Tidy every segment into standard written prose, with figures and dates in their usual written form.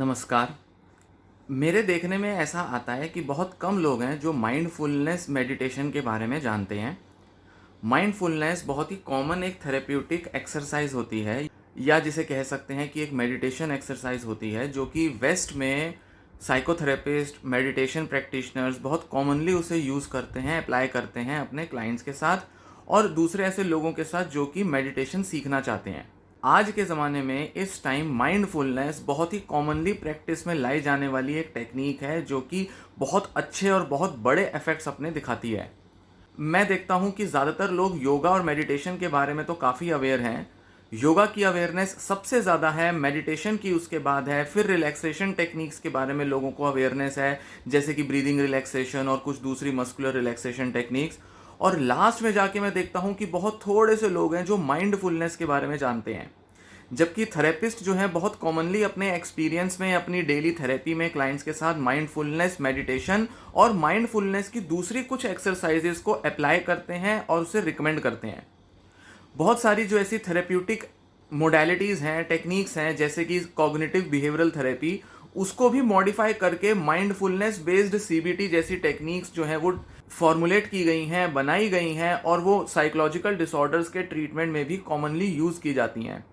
नमस्कार। मेरे देखने में ऐसा आता है कि बहुत कम लोग हैं जो माइंडफुलनेस मेडिटेशन के बारे में जानते हैं। माइंडफुलनेस बहुत ही कॉमन एक थेरेप्यूटिक एक्सरसाइज होती है, या जिसे कह सकते हैं कि एक मेडिटेशन एक्सरसाइज होती है, जो कि वेस्ट में साइकोथेरेपिस्ट, मेडिटेशन प्रैक्टिशनर्स बहुत कॉमनली उसे यूज़ करते हैं, अप्लाई करते हैं अपने क्लाइंट्स के साथ और दूसरे ऐसे लोगों के साथ जो कि मेडिटेशन सीखना चाहते हैं। आज के ज़माने में इस टाइम माइंडफुलनेस बहुत ही कॉमनली प्रैक्टिस में लाई जाने वाली एक टेक्निक है, जो कि बहुत अच्छे और बहुत बड़े इफ़ेक्ट्स अपने दिखाती है। मैं देखता हूँ कि ज़्यादातर लोग योगा और मेडिटेशन के बारे में तो काफ़ी अवेयर हैं। योगा की अवेयरनेस सबसे ज़्यादा है, मेडिटेशन की उसके बाद है, फिर रिलैक्सेशन टेक्निक्स के बारे में लोगों को अवेयरनेस है, जैसे कि ब्रीदिंग रिलैक्सेशन और कुछ दूसरी मस्कुलर रिलैक्सेशन टेक्निक्स। और लास्ट में जाके मैं देखता हूँ कि बहुत थोड़े से लोग हैं जो माइंडफुलनेस के बारे में जानते हैं। जबकि थेरेपिस्ट जो हैं बहुत कॉमनली अपने एक्सपीरियंस में, अपनी डेली थेरेपी में क्लाइंट्स के साथ माइंडफुलनेस मेडिटेशन और माइंडफुलनेस की दूसरी कुछ एक्सरसाइजेस को अप्लाई करते हैं और उसे रिकमेंड करते हैं। बहुत सारी जो ऐसी थेरेप्यूटिक मोडेलिटीज़ हैं, टेक्निक्स हैं, जैसे कि कॉग्निटिव बिहेवियरल थेरेपी, उसको भी मॉडिफाई करके माइंडफुलनेस बेस्ड सीबीटी जैसी टेक्निक्स जो हैं वो फॉर्मुलेट की गई हैं, बनाई गई हैं और वो साइकोलॉजिकल डिसऑर्डर्स के ट्रीटमेंट में भी कॉमनली यूज़ की जाती हैं।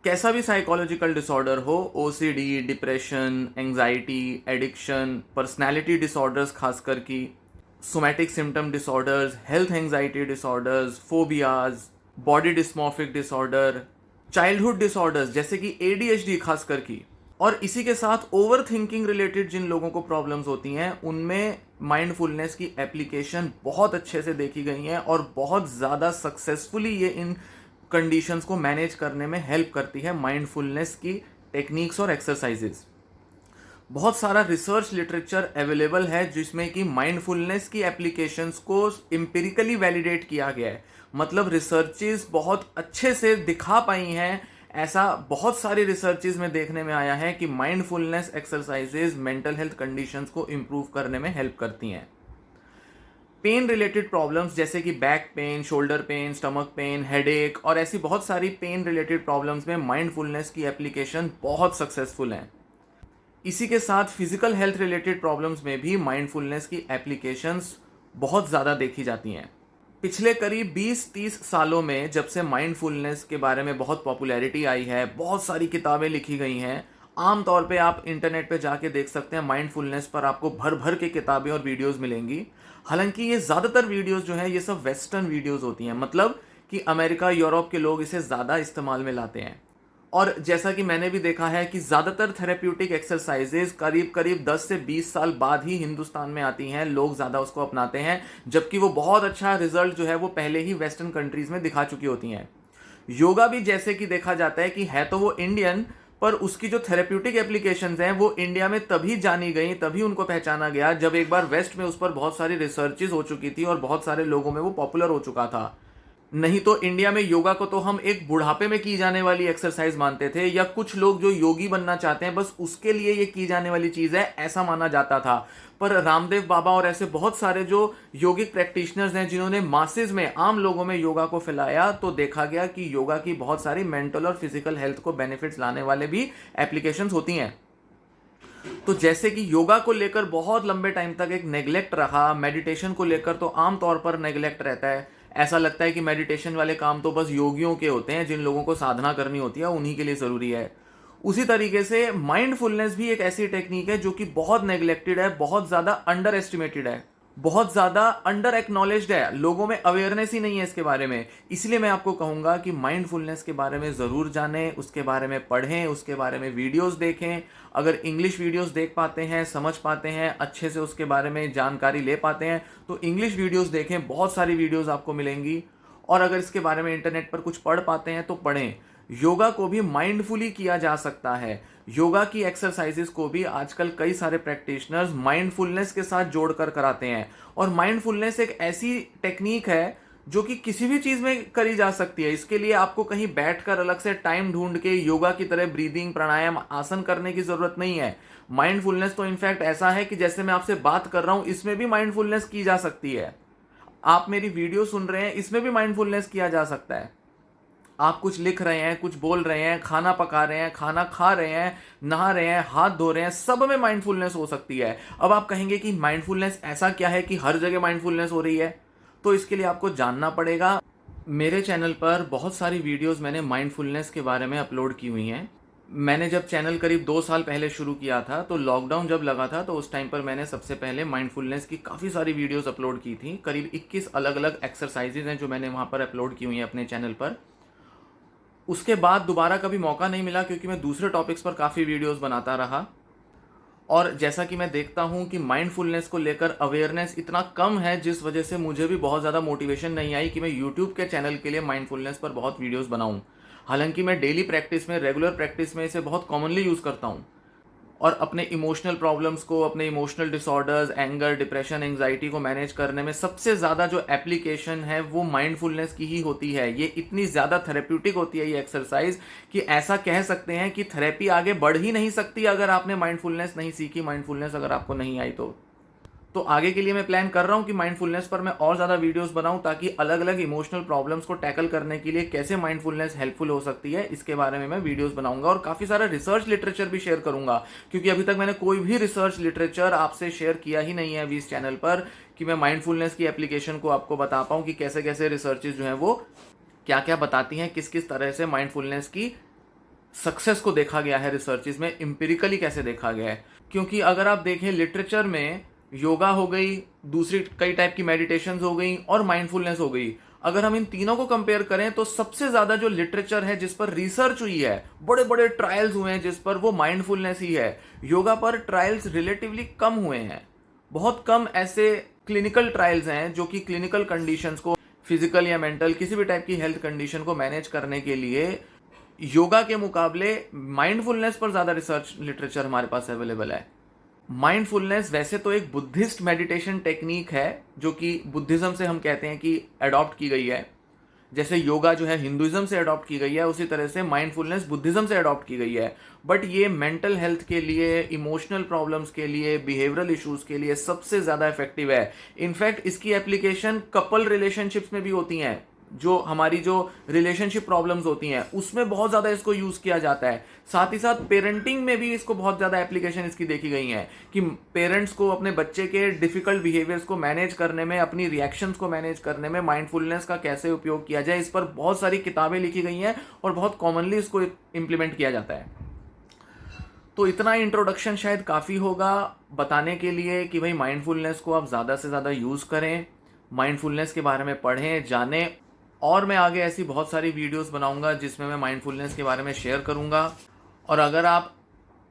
कैसा भी साइकोलॉजिकल डिसऑर्डर हो, OCD, depression, anxiety, addiction, personality disorders खासकर की, somatic symptom disorders, health anxiety disorders, phobias, body dysmorphic disorder, childhood disorders जैसे कि एडीएचडी खासकर की, और इसी के साथ ओवर थिंकिंग रिलेटेड जिन लोगों को प्रॉब्लम्स होती हैं, उनमें माइंडफुलनेस की एप्लीकेशन बहुत अच्छे से देखी गई हैं और बहुत ज़्यादा सक्सेसफुली ये इन कंडीशंस को मैनेज करने में हेल्प करती है माइंडफुलनेस की टेक्निक्स और एक्सरसाइजेस। बहुत सारा रिसर्च लिटरेचर अवेलेबल है जिसमें कि माइंडफुलनेस की एप्लीकेशंस को एम्पिरिकली वैलिडेट किया गया है। मतलब रिसर्चेस बहुत अच्छे से दिखा पाई हैं, ऐसा बहुत सारी रिसर्चेस में देखने में आया है कि mindfulness exercises mental health conditions को इम्प्रूव करने में हेल्प करती हैं। पेन रिलेटेड प्रॉब्लम्स जैसे कि back pain, shoulder pain, stomach pain, headache और ऐसी बहुत सारी पेन रिलेटेड प्रॉब्लम्स में माइंडफुलनेस की एप्लीकेशन बहुत सक्सेसफुल हैं। इसी के साथ फिजिकल हेल्थ रिलेटेड प्रॉब्लम्स में भी माइंडफुलनेस की एप्लीकेशंस बहुत ज़्यादा देखी जाती हैं। पिछले करीब 20-30 सालों में जब से माइंडफुलनेस के बारे में बहुत पॉपुलैरिटी आई है, बहुत सारी किताबें लिखी गई हैं। आम तौर पे आप इंटरनेट पे जाके देख सकते हैं, माइंडफुलनेस पर आपको भर भर के किताबें और वीडियोस मिलेंगी। हालांकि ये ज़्यादातर वीडियोस जो है ये सब वेस्टर्न वीडियोस होती हैं, मतलब कि अमेरिका, यूरोप के लोग इसे ज़्यादा इस्तेमाल में लाते हैं। और जैसा कि मैंने भी देखा है कि ज़्यादातर थेरेप्यूटिक एक्सरसाइजेज करीब करीब 10 से 20 साल बाद ही हिंदुस्तान में आती हैं, लोग ज़्यादा उसको अपनाते हैं, जबकि वो बहुत अच्छा रिजल्ट जो है वो पहले ही वेस्टर्न कंट्रीज़ में दिखा चुकी होती हैं। योगा भी जैसे कि देखा जाता है कि है तो वो इंडियन, पर उसकी जो थेरेप्यूटिक एप्लीकेशंस हैं वो इंडिया में तभी जानी गई, तभी उनको पहचाना गया जब एक बार वेस्ट में उस पर बहुत सारी रिसर्चेज हो चुकी थी और बहुत सारे लोगों में वो पॉपुलर हो चुका था। नहीं तो इंडिया में योगा को तो हम एक बुढ़ापे में की जाने वाली एक्सरसाइज मानते थे, या कुछ लोग जो योगी बनना चाहते हैं बस उसके लिए ये की जाने वाली चीज़ है, ऐसा माना जाता था। पर रामदेव बाबा और ऐसे बहुत सारे जो योगिक प्रैक्टिशनर्स हैं जिन्होंने मासेज में, आम लोगों में योगा को फैलाया, तो देखा गया कि योगा की बहुत सारी मेंटल और फिजिकल हेल्थ को बेनिफिट्स लाने वाले भी एप्लीकेशंस होती हैं। तो जैसे कि योगा को लेकर बहुत लंबे टाइम तक एक नेग्लेक्ट रहा, मेडिटेशन को लेकर तो आम तौर पर नेग्लेक्ट रहता है। ऐसा लगता है कि मेडिटेशन वाले काम तो बस योगियों के होते हैं, जिन लोगों को साधना करनी होती है उन्हीं के लिए ज़रूरी है। उसी तरीके से माइंडफुलनेस भी एक ऐसी टेक्निक है जो कि बहुत नेग्लेक्टेड है, बहुत ज़्यादा अंडर एस्टिमेटेड है, बहुत ज़्यादा अंडर एक्नॉलेज्ड है, लोगों में अवेयरनेस ही नहीं है इसके बारे में। इसलिए मैं आपको कहूँगा कि माइंडफुलनेस के बारे में ज़रूर जानें, उसके बारे में पढ़ें, उसके बारे में वीडियोस देखें। अगर इंग्लिश वीडियोस देख पाते हैं, समझ पाते हैं, अच्छे से उसके बारे में जानकारी ले पाते हैं, तो इंग्लिश वीडियोस देखें, बहुत सारी वीडियोस आपको मिलेंगी। और अगर इसके बारे में इंटरनेट पर कुछ पढ़ पाते हैं तो पढ़ें। योगा को भी माइंडफुली किया जा सकता है। योगा की एक्सरसाइजेस को भी आजकल कई सारे प्रैक्टिशनर्स माइंडफुलनेस के साथ जोड़कर कराते हैं। और माइंडफुलनेस एक ऐसी टेक्निक है जो कि किसी भी चीज़ में करी जा सकती है। इसके लिए आपको कहीं बैठकर अलग से टाइम ढूंढ के योगा की तरह ब्रीदिंग, प्राणायाम, आसन करने की ज़रूरत नहीं है। माइंडफुलनेस तो इनफैक्ट ऐसा है कि जैसे मैं आपसे बात कर रहा हूँ, इसमें भी माइंडफुलनेस की जा सकती है। आप मेरी वीडियो सुन रहे हैं, इसमें भी माइंडफुलनेस किया जा सकता है। आप कुछ लिख रहे हैं, कुछ बोल रहे हैं, खाना पका रहे हैं, खाना खा रहे हैं, नहा रहे हैं, हाथ धो रहे हैं, सब में माइंडफुलनेस हो सकती है। अब आप कहेंगे कि माइंडफुलनेस ऐसा क्या है कि हर जगह माइंडफुलनेस हो रही है? तो इसके लिए आपको जानना पड़ेगा। मेरे चैनल पर बहुत सारी वीडियोस मैंने माइंडफुलनेस के बारे में अपलोड की हुई हैं। मैंने जब चैनल करीब 2 साल पहले शुरू किया था, तो लॉकडाउन जब लगा था, तो उस टाइम पर मैंने सबसे पहले माइंडफुलनेस की काफ़ी सारी वीडियोस अपलोड की थी। करीब 21 अलग-अलग एक्सरसाइजेज़ हैं जो मैंने वहाँ पर अपलोड की हुई हैं अपने चैनल पर। उसके बाद दोबारा कभी मौका नहीं मिला, क्योंकि मैं दूसरे टॉपिक्स पर काफ़ी वीडियोस बनाता रहा। और जैसा कि मैं देखता हूँ कि माइंडफुलनेस को लेकर अवेयरनेस इतना कम है, जिस वजह से मुझे भी बहुत ज़्यादा मोटिवेशन नहीं आई कि मैं यूट्यूब के चैनल के लिए माइंडफुलनेस पर बहुत वीडियोस बनाऊँ। हालांकि मैं डेली प्रैक्टिस में, रेगुलर प्रैक्टिस में इसे बहुत कॉमनली यूज़ करता हूँ, और अपने इमोशनल प्रॉब्लम्स को, अपने emotional disorders, anger, depression, anxiety को मैनेज करने में सबसे ज़्यादा जो एप्लीकेशन है वो माइंडफुलनेस की ही होती है। ये इतनी ज़्यादा थेरेप्यूटिक होती है ये एक्सरसाइज, कि ऐसा कह सकते हैं कि थेरेपी आगे बढ़ ही नहीं सकती अगर आपने माइंडफुलनेस नहीं सीखी, माइंडफुलनेस अगर आपको नहीं आई तो आगे के लिए मैं प्लान कर रहा हूँ कि माइंडफुलनेस पर मैं और ज़्यादा वीडियोस बनाऊँ, ताकि अलग अलग इमोशनल प्रॉब्लम्स को टैकल करने के लिए कैसे माइंडफुलनेस हेल्पफुल हो सकती है, इसके बारे में मैं वीडियोस बनाऊंगा। और काफ़ी सारा रिसर्च लिटरेचर भी शेयर करूंगा, क्योंकि अभी तक मैंने कोई भी रिसर्च लिटरेचर आपसे शेयर किया ही नहीं है अभी इस चैनल पर, कि मैं माइंडफुलनेस की एप्लीकेशन को आपको बता पाऊँ कि कैसे कैसे रिसर्चेज जो हैं वो क्या क्या बताती हैं, किस किस तरह से माइंडफुलनेस की सक्सेस को देखा गया है रिसर्चेज में, एम्पिरिकली कैसे देखा गया है। क्योंकि अगर आप देखें लिटरेचर में, योगा हो गई, दूसरी कई टाइप की मेडिटेशंस हो गई, और माइंडफुलनेस हो गई, अगर हम इन तीनों को कंपेयर करें तो सबसे ज्यादा जो लिटरेचर है जिस पर रिसर्च हुई है, बड़े बड़े ट्रायल्स हुए हैं जिस पर, वो माइंडफुलनेस ही है। योगा पर ट्रायल्स रिलेटिवली कम हुए हैं, बहुत कम ऐसे क्लिनिकल ट्रायल्स हैं जो कि क्लिनिकल कंडीशंस को, फिजिकल या मेंटल किसी भी टाइप की हेल्थ कंडीशन को मैनेज करने के लिए योगा के मुकाबले माइंडफुलनेस पर ज़्यादा रिसर्च लिटरेचर हमारे पास अवेलेबल है। माइंडफुलनेस वैसे तो एक बुद्धिस्ट मेडिटेशन टेक्निक है, जो कि बुद्धिज्म से हम कहते हैं कि अडॉप्ट की गई है। जैसे योगा जो है हिंदुइज्म से अडॉप्ट की गई है, उसी तरह से माइंडफुलनेस बुद्धिज्म से अडॉप्ट की गई है। बट ये मेंटल हेल्थ के लिए, इमोशनल प्रॉब्लम्स के लिए, बिहेवियरल इश्यूज के लिए सबसे ज़्यादा इफेक्टिव है। इनफैक्ट इसकी एप्लीकेशन कपल रिलेशनशिप्स में भी होती हैं, जो हमारी जो रिलेशनशिप प्रॉब्लम्स होती हैं उसमें बहुत ज़्यादा इसको यूज़ किया जाता है। साथ ही साथ पेरेंटिंग में भी इसको बहुत ज़्यादा एप्लीकेशन इसकी देखी गई हैं, कि पेरेंट्स को अपने बच्चे के डिफ़िकल्ट बिहेवियर्स को मैनेज करने में, अपनी रिएक्शंस को मैनेज करने में माइंडफुलनेस का कैसे उपयोग किया जाए, इस पर बहुत सारी किताबें लिखी गई हैं और बहुत कॉमनली इसको इम्प्लीमेंट किया जाता है। तो इतना इंट्रोडक्शन शायद काफ़ी होगा बताने के लिए कि भाई माइंडफुलनेस को आप ज़्यादा से ज़्यादा यूज़ करें, माइंडफुलनेस के बारे में पढ़ें, जानें। और मैं आगे ऐसी बहुत सारी वीडियोस बनाऊंगा जिसमें मैं माइंडफुलनेस के बारे में शेयर करूंगा। और अगर आप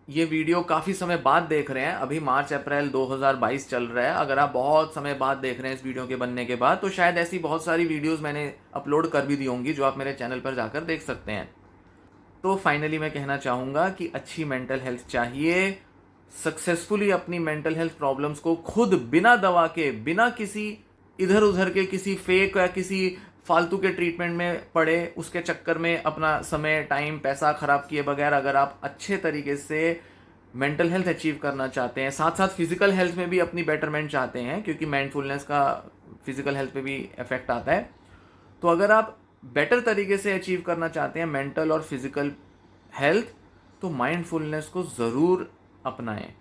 ये वीडियो काफ़ी समय बाद देख रहे हैं, अभी मार्च अप्रैल 2022 चल रहा है, अगर आप बहुत समय बाद देख रहे हैं इस वीडियो के बनने के बाद, तो शायद ऐसी बहुत सारी वीडियोस मैंने अपलोड कर भी दी होंगी जो आप मेरे चैनल पर जाकर देख सकते हैं। तो फाइनली मैं कहना चाहूँगा कि अच्छी मेंटल हेल्थ चाहिए, सक्सेसफुली अपनी मेंटल हेल्थ प्रॉब्लम्स को खुद बिना दवा के, बिना किसी इधर उधर के किसी फेक या किसी फालतू के ट्रीटमेंट में पड़े, उसके चक्कर में अपना समय, टाइम, पैसा खराब किए बगैर अगर आप अच्छे तरीके से मेंटल हेल्थ अचीव करना चाहते हैं, साथ साथ फिजिकल हेल्थ में भी अपनी बेटरमेंट चाहते हैं, क्योंकि माइंडफुलनेस का फिजिकल हेल्थ पे भी इफेक्ट आता है, तो अगर आप बेटर तरीके से अचीव करना चाहते हैं मेंटल और फिजिकल हेल्थ, तो माइंडफुलनेस को ज़रूर अपनाएं।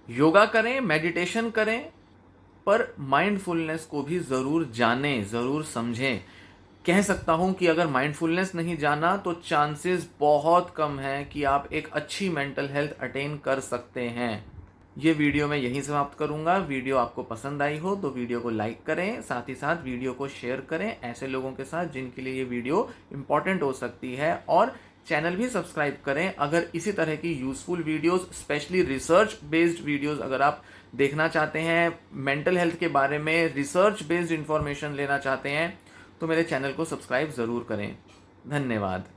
योगा करें, मेडिटेशन करें, पर माइंडफुलनेस को भी ज़रूर जानें, ज़रूर समझें। कह सकता हूं कि अगर माइंडफुलनेस नहीं जाना तो चांसेस बहुत कम हैं कि आप एक अच्छी मेंटल हेल्थ अटेन कर सकते हैं। ये वीडियो मैं यहीं समाप्त करूंगा। वीडियो आपको पसंद आई हो तो वीडियो को लाइक करें, साथ ही साथ वीडियो को शेयर करें ऐसे लोगों के साथ जिनके लिए ये वीडियो इम्पॉर्टेंट हो सकती है, और चैनल भी सब्सक्राइब करें। अगर इसी तरह की useful videos, specially research based videos अगर आप देखना चाहते हैं, मेंटल हेल्थ के बारे में रिसर्च बेस्ड इंफॉर्मेशन लेना चाहते हैं, तो मेरे चैनल को सब्सक्राइब ज़रूर करें। धन्यवाद।